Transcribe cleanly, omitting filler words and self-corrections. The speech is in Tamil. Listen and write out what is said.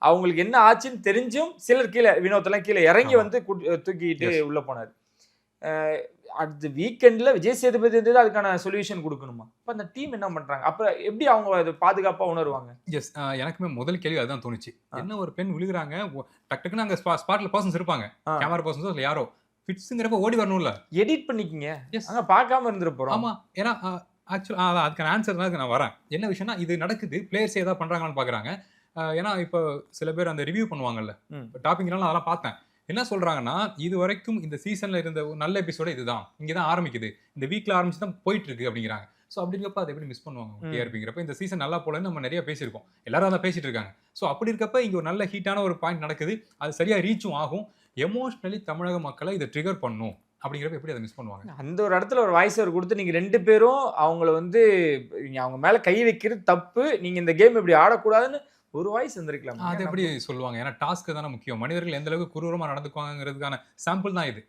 அவங்களுக்கு என்ன ஆச்சுன்னு தெரிஞ்சும் சிலர் கீழ வினோத்லாம் கீழ இறங்கி ஆமா. வந்து தூக்கிட்டு எஸ். உள்ள போனாரு. அ அடுத்த வீக்கெண்ட்ல விஜய் சேதுபதி இருந்தது அதுக்கான சொல்யூஷன் குடுக்கணுமா? அப்ப அந்த டீம் என்ன பண்றாங்க? அப்ப எப்படி அவங்க அத பாதுகாப்பா உணருவாங்க? எஸ். எனக்குமே முதல் கேள்வி அதுதான் தோணுச்சு. ஆ, என்ன ஒரு பெண் விழுகுறாங்க. டக் டக்குன்னு அங்க ஸ்பாட்ல பெர்சன்ஸ் இருப்பாங்க. ஆ. கேமரா பெர்சன்ஸோ இல்ல யாரோ. ஃபிட்ஸ்ங்கிறப்ப ஓடி வரணும்ல. எடிட் பண்ணிக்கங்க. எஸ். அங்க பார்க்காம இருந்துற போறோம். ஆமா. ஏன்னா ஆக்சுவலா அதுக்கான ஆன்ஸர் தான் நான் வரேன். என்ன விஷயம்னா, இது நடக்குது. பிளேயர்ஸ் ஏதாவது பண்றாங்களான்னு பார்க்குறாங்க. ஏன்னா இப்போ சில பேர் அந்த ரிவ்யூ பண்ணுவாங்கல்ல. ம். டாப்பிங்லாம் நான் அதெல்லாம் பார்த்தேன். என்ன சொல்றாங்கன்னா, இதுவரைக்கும் இந்த சீசன்ல இருந்த ஒரு நல்ல எபிசோடு இதுதான். இங்க தான் ஆரம்பிக்குது. இந்த வீக்ல ஆரம்பிச்சு தான் போயிட்டு இருக்கு அப்படிங்கிறாங்க. ஸோ அப்படிங்கிறப்ப அத எப்படி மிஸ் பண்ணுவாங்க ம். டிஆர்பிங்கிறப்ப இந்த சீசன் நல்லா போலன்னு நம்ம நெறைய பேசியிருக்கோம். எல்லாரும் அதான் பேசிட்டு இருக்காங்க. ஸோ அப்படி இருக்கப்ப இங்க ஒரு நல்ல ஹீட்டான ஒரு பாயிண்ட் நடக்குது. அது சரியா ரீச்சும் ஆகும். எமோஷனலி தமிழக மக்கள இத ட்ரிகர் பண்ணும். அப்படிங்கிறப்ப எப்படி அத மிஸ் பண்ணுவாங்க? அந்த ஒரு இடத்துல ஒரு வாய்ஸ் ஓவர் குடுத்து நீங்க 2 பேரும் அவங்கள வந்து அவங்க மேல கை வைக்கிறது தப்பு. நீங்க இந்த கேம் இப்படி ஆடக்கூடாதுன்னு ஒரு வாய்ஸ் வந்திருக்கலாம். அது எப்படி சொல்லுவாங்க? ஏன்னா டாஸ்க் தானே முக்கியம். மனிதர்கள் எந்த அளவுக்கு குரூரமா நடந்துக்குவாங்கங்கிறதுக்கான சாம்பிள் தான் இது.